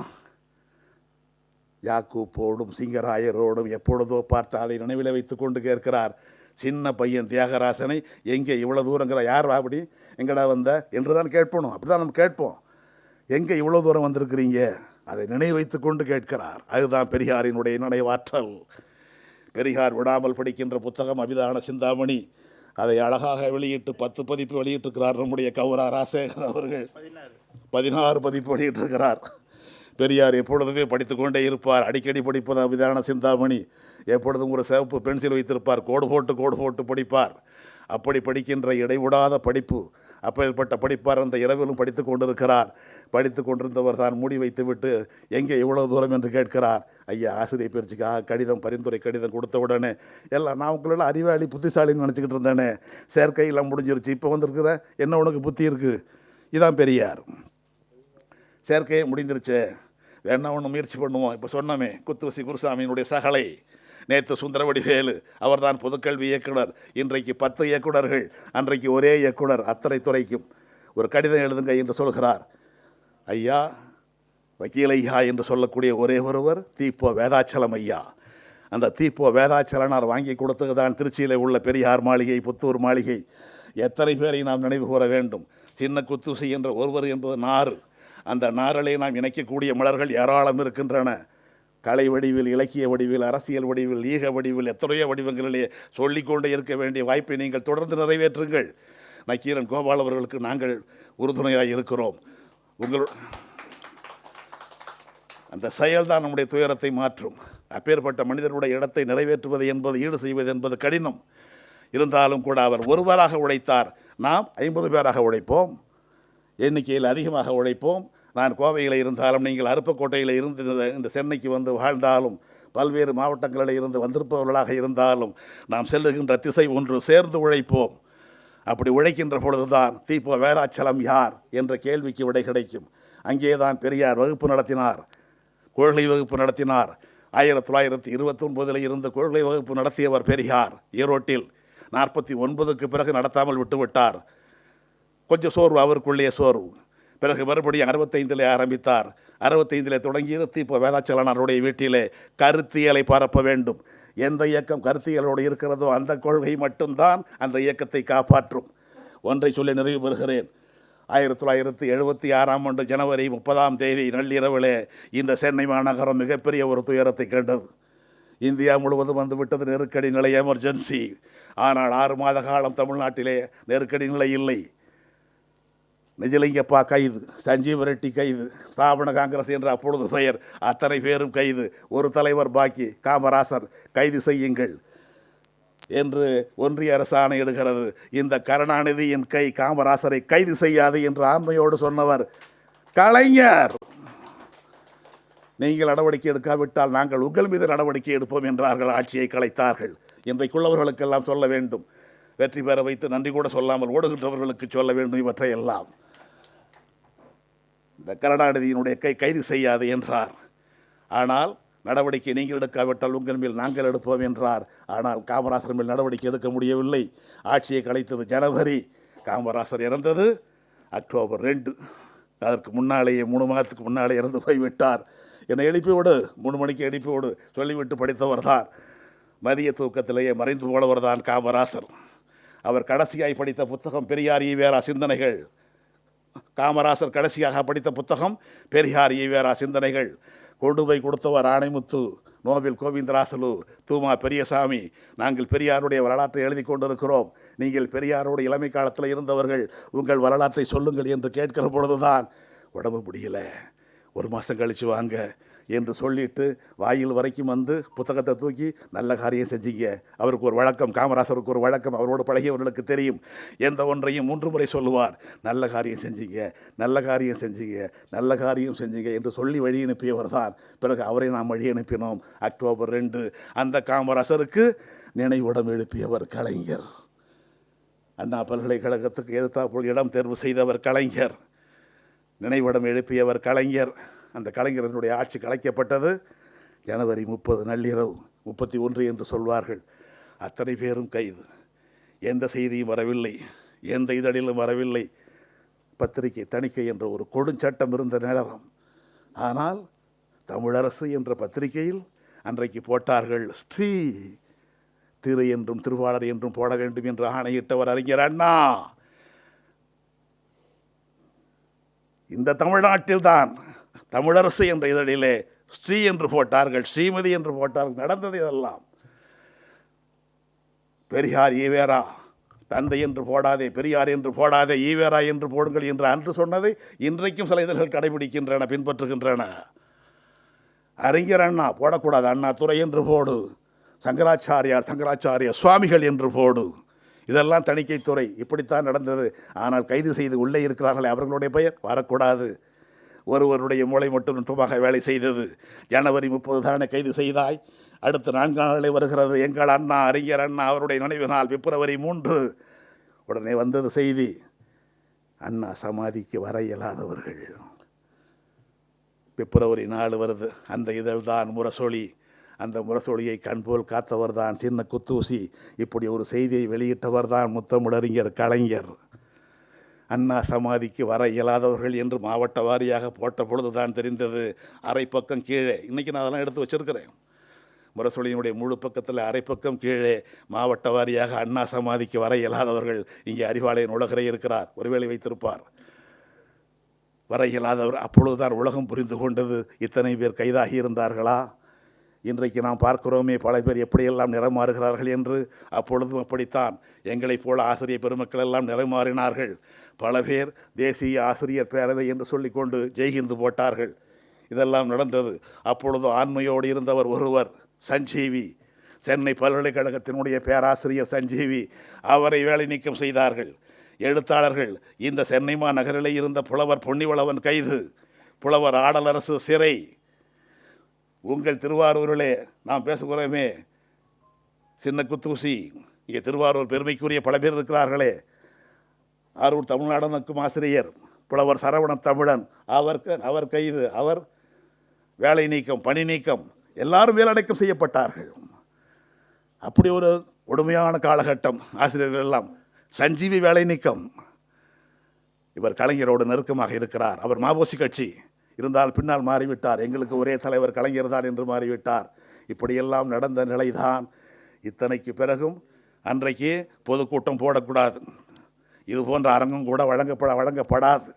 யாக்கூப்போடும் சிங்கராயரோடும் எப்பொழுதோ பார்த்து அதை நினைவில் வைத்து கொண்டு கேட்கிறார். சின்ன பையன் தியாகராசனை எங்கே இவ்வளோ தூரங்கிற, யார் அப்படி எங்கடா வந்த என்று தான் கேட்பணும். அப்படி தான் நம்ம கேட்போம். எங்கே இவ்வளோ தூரம் வந்திருக்கிறீங்க, அதை நினைவு வைத்து கொண்டு கேட்கிறார். அதுதான் பெரியாரினுடைய நினைவாற்றல். பெரியார் விடாமல் படிக்கின்ற புத்தகம் அபிதான சிந்தாமணி. அதை அழகாக வெளியிட்டு 10 பதிப்பு வெளியிட்டிருக்கிறார் நம்முடைய கௌரா ராசேகர் அவர்கள். 16 பதிப்பு வெளியிட்டிருக்கிறார். பெரியார் எப்பொழுதுமே படித்து கொண்டே இருப்பார். அடிக்கடி படிப்பது அபிதான சிந்தாமணி. எப்பொழுதும் ஒரு சிவப்பு பென்சில் வைத்திருப்பார். கோடு போட்டு படிப்பார். அப்படி படிக்கின்ற இடைவிடாத படிப்பு. அப்பேற்பட்ட படிப்பார். அந்த இரவிலும் படித்து கொண்டிருக்கிறார். படித்து கொண்டிருந்தவர் தான் மூடி வைத்துவிட்டு எங்கே இவ்வளோ தூரம் என்று கேட்கிறார். ஐயா, ஆசிரியர் பயிற்சிக்காக கடிதம், பரிந்துரை கடிதம் கொடுத்த உடனே எல்லாம் நான் உங்களெல்லாம் அறிவாளி புத்திசாலின்னு நினச்சிக்கிட்டு இருந்தேனே, சேர்க்கையெல்லாம் முடிஞ்சிருச்சு, இப்போ வந்திருக்கிற என்ன உனக்கு புத்தி இருக்குது? இதான் பெரியார். சேர்க்கையே முடிஞ்சிருச்சு, வேணா ஒன்று முயற்சி பண்ணுவோம். இப்போ சொன்னமே குத்தூசி குருசாமியினுடைய சகலை நேற்று சுந்தரவடிவேலு, அவர்தான் பொதுக்கல்வி இயக்குனர். இன்றைக்கு 10 இயக்குனர்கள், அன்றைக்கு ஒரே இயக்குனர். அத்தனை துறைக்கும் ஒரு கடிதம் எழுதுங்க என்று சொல்கிறார். ஐயா, வக்கீல் ஐயா என்று சொல்லக்கூடிய ஒரே ஒருவர் தீப்போ வேதாச்சலம் ஐயா. அந்த தீப்போ வேதாச்சலனார் வாங்கி கொடுத்தது தான் திருச்சியில் உள்ள பெரியார் மாளிகை, புத்தூர் மாளிகை. எத்தனை பேரை நாம் நினைவு கூற வேண்டும். சின்ன குத்தூசி என்ற ஒருவர் என்பது நாறு. அந்த நாரலை நாம் இணைக்கக்கூடிய மலர்கள் ஏராளம் இருக்கின்றன. கலை வடிவில், இலக்கிய வடிவில், அரசியல் வடிவில், ஈக வடிவில், எத்தனையோ வடிவங்களிலே சொல்லிக்கொண்டே இருக்க வேண்டிய வாய்ப்பை நீங்கள் தொடர்ந்து நிறைவேற்றுங்கள். நக்கீரன் கோபால் அவர்களுக்கு நாங்கள் உறுதுணையாக இருக்கிறோம். அந்த செயல்தான் நம்முடைய துயரத்தை மாற்றும். அப்பேற்பட்ட மனிதனுடைய இடத்தை நிறைவேற்றுவது என்பது, ஈடு செய்வது என்பது கடினம். இருந்தாலும் கூட அவர் ஒருவராக உழைத்தார். நாம் 50 பேராக உழைப்போம், எண்ணிக்கையில் அதிகமாக உழைப்போம். நான் கோவையில் இருந்தாலும், நீங்கள் அருப்புக்கோட்டையில் இருந்து இந்த சென்னைக்கு வந்து வாழ்ந்தாலும், பல்வேறு மாவட்டங்களில் இருந்து வந்திருப்பவர்களாக இருந்தாலும், நாம் செல்லுகின்ற திசை ஒன்று, சேர்ந்து உழைப்போம். அப்படி உழைக்கின்ற பொழுதுதான் தீபோ வேராச்சலம் யார் என்ற கேள்விக்கு விடை கிடைக்கும். அங்கேதான் பெரியார் வகுப்பு நடத்தினார், கொள்கை வகுப்பு நடத்தினார். 1929 இருந்து கொள்கை வகுப்பு நடத்தியவர் பெரியார். ஈரோட்டில் 49க்கு பிறகு நடத்தாமல் விட்டுவிட்டார். கொஞ்சம் சோர்வு, அவருக்குள்ளே சோர்வு. பிறகு மறுபடியும் 65 ஆரம்பித்தார். 65 தொடங்கியது தீபோ வேதாச்சலனாருடைய வீட்டிலே கருத்தியலை பரப்ப வேண்டும். எந்த இயக்கம் கருத்தியலோடு இருக்கிறதோ அந்த கொள்கை மட்டும்தான் அந்த இயக்கத்தை காப்பாற்றும். ஒன்றை சொல்லி நிறைவு பெறுகிறேன். 1976 ஜனவரி 30 நள்ளிரவிலே இந்த சென்னை மாநகரம் மிகப்பெரிய ஒரு துயரத்தை கண்டது. இந்தியா முழுவதும் வந்துவிட்டது நெருக்கடி நிலை, எமர்ஜென்சி. ஆனால் 6 மாத காலம் தமிழ்நாட்டிலே நெருக்கடி நிலை இல்லை. நிஜலிங்கப்பா கைது, சஞ்சீவ ரெட்டி கைது, ஸ்தாபன காங்கிரஸ் என்ற அப்பொழுது பெயர், அத்தனை பேரும் கைது. ஒரு தலைவர் பாக்கி, காமராசர். கைது செய்யுங்கள் என்று ஒன்றிய அரசு ஆணையிடுகிறது. இந்த கருணாநிதியின் கை காமராசரை கைது செய்யாது என்று ஆண்மையோடு சொன்னவர் கலைஞர். நீங்கள் நடவடிக்கை எடுக்காவிட்டால் நாங்கள் உங்கள் மீது நடவடிக்கை எடுப்போம் என்றார்கள். ஆட்சியை கலைத்தார்கள். இன்றைக்குள்ளவர்களுக்கெல்லாம் சொல்ல வேண்டும். வெற்றி பெற வைத்து நன்றி கூட சொல்லாமல் ஓடுகின்றவர்களுக்கு சொல்ல வேண்டும். இவற்றையெல்லாம் இந்த கருணாநிதியினுடைய கை கைது செய்யாது என்றார். ஆனால் நடவடிக்கை நீங்கள் எடுக்காவிட்டால் உங்கள் மேல் நாங்கள் எடுப்போம் என்றார். ஆனால் காமராசர் மேல் நடவடிக்கை எடுக்க முடியவில்லை. ஆட்சியை கலைத்தது ஜனவரி, காமராசர் இறந்தது அக்டோபர் 2. அதற்கு முன்னாலேயே 3 மாதத்துக்கு முன்னாலே இறந்து போய்விட்டார். என்னை எழுப்பிவிடு, 3 மணிக்கு எழுப்பிவிடு சொல்லிவிட்டு படித்தவர் தான். மதிய தூக்கத்திலேயே மறைந்து போனவர் தான் காமராசர். அவர் கடைசியாய் படித்த புத்தகம் பெரியார் ஈவேரா சிந்தனைகள். காமராசர் கடைசியாக படித்த புத்தகம் பெரியார் ஈவேரா சிந்தனைகள். கொண்டு போய் கொடுத்தவர் ஆணைமுத்து, நோபல் கோவிந்தராசலு, தூமா பெரியசாமி. நாங்கள் பெரியாருடைய வரலாற்றை எழுதி கொண்டிருக்கிறோம். நீங்கள் பெரியாரோட இளமை காலத்தில் இருந்தவர்கள், உங்கள் வரலாற்றை சொல்லுங்கள் என்று கேட்கிற பொழுதுதான் உடம்பு முடியல, 1 மாதம் கழித்து வாங்க என்று சொல்லிட்டு வாயில் வரைக்கும் வந்து புத்தகத்தை தூக்கி நல்ல காரியம் செஞ்சீங்க. அவருக்கு ஒரு வழக்கம், காமராசருக்கு ஒரு வழக்கம், அவரோடு பழகியவர்களுக்கு தெரியும். எந்த ஒன்றையும் 3 முறை சொல்லுவார். நல்ல காரியம் செஞ்சீங்க, நல்ல காரியம் செஞ்சீங்க, நல்ல காரியம் செஞ்சீங்க என்று சொல்லி வழி அனுப்பியவர் தான். பிறகு அவரை நாம் வழி அனுப்பினோம். அக்டோபர் 2 அந்த காமராசருக்கு நினைவிடம் எழுப்பியவர் கலைஞர். அண்ணா பல்கலைக்கழகத்துக்கு எதிர்த்தாற்போல் இடம் தேர்வு செய்தவர் கலைஞர். நினைவிடம் எழுப்பியவர் கலைஞர். அந்த கலைஞரனுடைய ஆட்சி கலைக்கப்பட்டது ஜனவரி 30 நள்ளிரவு. 31 என்று சொல்வார்கள். அத்தனை பேரும் கைது. எந்த செய்தியும் வரவில்லை, எந்த இதழிலும் வரவில்லை. பத்திரிகை தணிக்கை என்ற ஒரு கொடுஞ்சட்டம் இருந்த நேரம். ஆனால் தமிழரசு என்ற பத்திரிகையில் அன்றைக்கு போட்டார்கள், ஸ்ரீ திரு என்றும் திருவாளர் என்றும் போட வேண்டும் என்று ஆணையிட்டவர் அறிஞர் அண்ணா. இந்த தமிழ்நாட்டில்தான் தமிழரசு என்ற இதழிலே ஸ்ரீ என்று போட்டார்கள், ஸ்ரீமதி என்று போட்டார்கள். நடந்தது இதெல்லாம். பெரியார் ஈவேரா, தந்தை என்று போடாதே, பெரியார் என்று போடாதே, ஈவேரா என்று போடுங்கள் என்று அன்று சொன்னதை இன்றைக்கும் சில இதழ்கள் கடைபிடிக்கின்றன, பின்பற்றுகின்றன. அறிஞர் அண்ணா போடக்கூடாது, அண்ணா துரை என்று போடு. சங்கராச்சாரியார், சங்கராச்சாரிய சுவாமிகள் என்று போடு. இதெல்லாம் தணிக்கைத்துறை. இப்படித்தான் நடந்தது. ஆனால் கைது செய்து உள்ளே இருக்கிறார்களே, அவர்களுடைய பெயர் வரக்கூடாது. ஒருவருடைய மூளை மட்டும் நுட்பமாக வேலை செய்தது. ஜனவரி 30 தானே கைது செய்தாய். அடுத்த 4 நாளிலே வருகிறது எங்கள் அண்ணா, அறிஞர் அண்ணா அவருடைய நினைவு நாள், பிப்ரவரி 3. உடனே வந்தது செய்தி, அண்ணா சமாதிக்கு வர இயலாதவர்கள். பிப்ரவரி 4 வருது. அந்த இதழ் தான் முரசொலி. அந்த முரசொலியை கண்போல் காத்தவர் தான் சின்ன குத்தூசி. இப்படி ஒரு செய்தியை வெளியிட்டவர் தான் முத்தமிழறிஞர் கலைஞர். அண்ணா சமாதிக்கு வர இயலாதவர்கள் என்று மாவட்ட வாரியாக போட்ட பொழுது தான் தெரிந்தது. அரை பக்கம் கீழே, இன்றைக்கி நான் அதெல்லாம் எடுத்து வச்சுருக்கிறேன். முரசொலியினுடைய முழு பக்கத்தில் அரை பக்கம் கீழே மாவட்ட வாரியாக அண்ணா சமாதிக்கு வர இயலாதவர்கள். இங்கே அறிவாலயன் உலகரை இருக்கிறார், ஒருவேளை வைத்திருப்பார். வர இயலாதவர். அப்பொழுதுதான் உலகம் புரிந்து கொண்டது, இத்தனை பேர் கைதாகி இருந்தார்களா இன்றைக்கு நாம் பார்க்கிறோமே பல பேர் எப்படியெல்லாம் நிறமாறுகிறார்கள் என்று. அப்பொழுதும் அப்படித்தான் எங்களைப் போல ஆசிரியர் பெருமக்கள் எல்லாம் நிறமாறினார்கள். பல பேர் தேசிய ஆசிரியர் பேரவை என்று சொல்லிக்கொண்டு ஜெய்ஹிந்து போட்டார்கள். இதெல்லாம் நடந்தது. அப்பொழுது ஆண்மையோடு இருந்தவர் ஒருவர், சஞ்சீவி, சென்னை பல்கலைக்கழகத்தினுடைய பேராசிரியர் சஞ்சீவி. அவரை வேலை நீக்கம் செய்தார்கள். எழுத்தாளர்கள், இந்த சென்னை மாநகரிலே இருந்த புலவர் பொன்னிவளவன் கைது, புலவர் ஆடலரசு சிறை. உங்கள் திருவாரூரிலே நாம் பேசுகிறோமே சின்ன குத்தூசி, இங்கே திருவாரூர் பெருமைக்குரிய பல பேர் இருக்கிறார்களே. அரூர் தமிழ்நாடனுக்கும் ஆசிரியர் புலவர் சரவணன் தமிழன், அவர் கைது, அவர் வேலை நீக்கம், பணி நீக்கம், எல்லாரும் வேலடைக்கம் செய்யப்பட்டார்கள். அப்படி ஒரு கொடுமையான காலகட்டம். ஆசிரியர்கள் எல்லாம். சஞ்சீவி வேலை நீக்கம். இவர் கலைஞரோடு நெருக்கமாக இருக்கிறார். அவர் மாவோசி கட்சி இருந்தால் பின்னால் மாறிவிட்டார். எங்களுக்கு ஒரே தலைவர் கலைஞர் தான் என்று மாறிவிட்டார். இப்படியெல்லாம் நடந்த நிலைதான். இத்தனைக்கு பிறகும் அன்றைக்கு பொதுக்கூட்டம் போடக்கூடாது, இது போன்ற அரங்கம் கூட வழங்கப்படாது.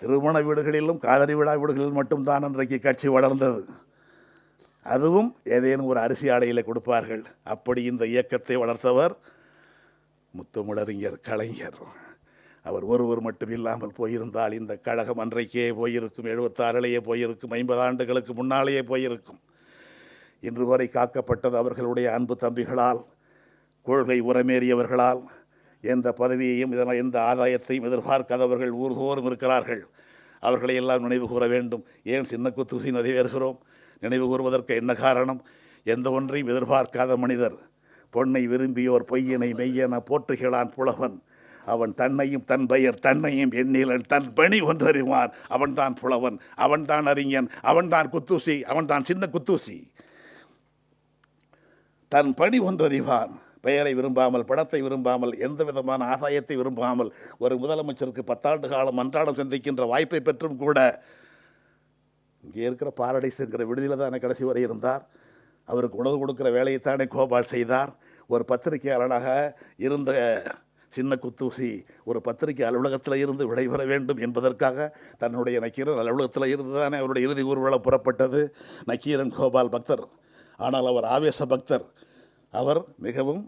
திருமண வீடுகளிலும் காதலி விழா வீடுகளில் மட்டும்தான் அன்றைக்கு கட்சி வளர்ந்தது. அதுவும் ஏதேனும் ஒரு அரிசி ஆடையில் கொடுப்பார்கள். அப்படி இந்த இயக்கத்தை வளர்த்தவர் முத்தமிழறிஞர் கலைஞர். அவர் ஒருவர் மட்டும் இல்லாமல் போயிருந்தால் இந்த கழகம் அன்றைக்கே போயிருக்கும், 76லேயே போயிருக்கும், 50 ஆண்டுகளுக்கு முன்னாலேயே போயிருக்கும். இன்று வரை காக்கப்பட்டது அவர்களுடைய அன்பு தம்பிகளால், கொள்கை உரமேறியவர்களால். எந்த பதவியையும் எந்த ஆதாயத்தையும் எதிர்பார்க்காதவர்கள் ஊர்தோறும் இருக்கிறார்கள். அவர்களை எல்லாம் நினைவு கூற வேண்டும். ஏன் சின்ன குத்தூசி நிறைவேறுகிறோம்? நினைவு கூறுவதற்கு என்ன காரணம்? எந்த ஒன்றையும் எதிர்பார்க்காத மனிதர். பொன்னை விரும்பியோர் பொய்யினை மெய்யென போற்றுகிறான் புலவன். அவன் தன்னையும் தன் பெயர் தன்னையும் எண்ணிலன், தன் பணி ஒன்றறிவான். அவன்தான் புலவன், அவன்தான் அறிஞன், அவன்தான் குத்தூசி, அவன்தான் சின்ன குத்தூசி. தன் பணி ஒன்றறிவான். பெயரை விரும்பாமல், பணத்தை விரும்பாமல், எந்த விதமான ஆதாயத்தை விரும்பாமல், ஒரு முதலமைச்சருக்கு 10 ஆண்டு காலம் அன்றாடம் சந்திக்கின்ற வாய்ப்பை பெற்றும் கூட இங்கே இருக்கிற பாரடைஸ் என்கிற விடுதியில் தானே கடைசி வரை இருந்தார். அவருக்கு உணவு கொடுக்குற வேலையைத்தானே கோபால் செய்தார். ஒரு பத்திரிகையாளனாக இருந்த சின்ன குத்தூசி ஒரு பத்திரிகை அலுவலகத்தில் இருந்து விடைபெற வேண்டும் என்பதற்காக தன்னுடைய நக்கீரன் அலுவலகத்தில் இருந்து தானே அவருடைய இறுதி ஊர்வலம் புறப்பட்டது. நக்கீரன் கோபால் பக்தர், ஆனால் அவர் ஆவேச பக்தர். அவர் மிகவும்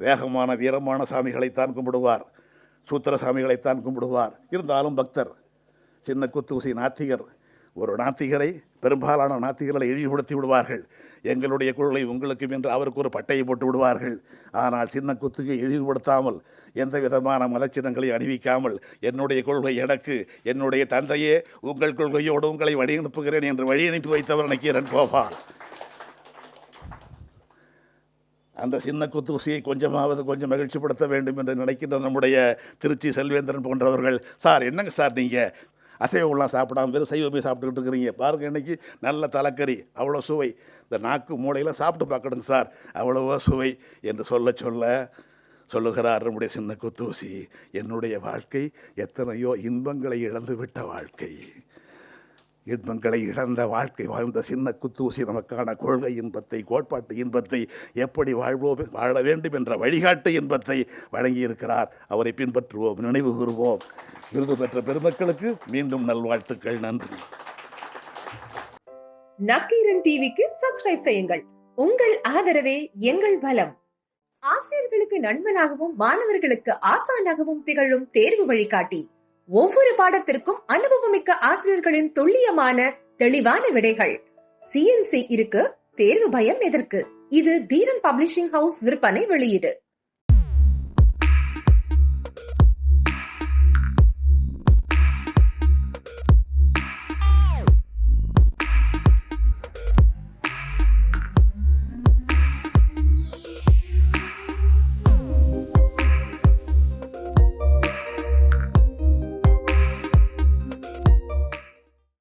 வேகமான வீரமான சாமிகளைத்தான் கும்பிடுவார், சூத்திர சாமிகளைத்தான் கும்பிடுவார். இருந்தாலும் பக்தர். சின்ன குத்தூசி நாத்திகர். ஒரு நாத்திகரை, பெரும்பாலான நாத்திகர்களை இழிவுபடுத்தி விடுவார்கள். எங்களுடைய கொள்கை உங்களுக்கு என்று அவருக்கு ஒரு பட்டையை போட்டு விடுவார்கள். ஆனால் சின்ன குத்துக்கு இழிவுபடுத்தாமல், எந்த விதமான மதச்சின்னங்களை அணிவிக்காமல், என்னுடைய கொள்கை எனக்கு, என்னுடைய தந்தையே உங்கள் கொள்கையோடு உங்களை வழி அனுப்புகிறேன் என்று வழி அனுப்பி வைத்தவர் நக்கீரன் கோபால். அந்த சின்ன குத்தூசியை கொஞ்சம் மகிழ்ச்சிப்படுத்த வேண்டும் என்று நினைக்கின்ற நம்முடைய திருச்சி செல்வேந்திரன் போன்றவர்கள், சார் என்னங்க சார் நீங்கள் அசைவம்லாம் சாப்பிடாம வெறும் சைவமே சாப்பிட்டுக்கிட்டு இருக்கிறீங்க, பாருங்கள் இன்றைக்கி நல்ல தலைக்கறி, அவ்வளோ சுவை, இந்த நாக்கு மூளையில் சாப்பிட்டு பார்க்கணுங்க சார், அவ்வளவோ சுவை என்று சொல்லுகிறார் நம்முடைய சின்ன குத்தூசி. என்னுடைய வாழ்க்கை எத்தனையோ இன்பங்களை இழந்துவிட்ட வாழ்க்கை. இன்பங்களை இழந்த வாழ்க்கை வாழ்ந்த சின்ன குத்தூசி நமக்கான கொள்கை இன்பத்தை, கோட்பாட்டு இன்பத்தை, எப்படி வாழ வேண்டும் என்ற வழிகாட்டு இன்பத்தை வழங்கியிருக்கிறார். அவரை பின்பற்றுவோம், நினைவு கூறுவோம். விருது பெற்ற பெருமக்களுக்கு மீண்டும் நல்வாழ்த்துக்கள். நன்றி. நக்கீரன் டிவிக்கு சப்ஸ்கிரைப் செய்யுங்கள். உங்கள் ஆதரவே எங்கள் பலம். ஆசிரியர்களுக்கு நண்பனாகவும் மாணவர்களுக்கு ஆசானாகவும் திகழும் தேர்வு வழிகாட்டி. ஒவ்வொரு பாடத்திற்கும் அனுபவமிக்க ஆசிரியர்களின் துல்லியமான தெளிவான விடைகள். CNC இருக்கு, தேர்வு பயம் எதற்கு? இது தீரன் பப்ளிஷிங் ஹவுஸ் விற்பனை வெளியீடு.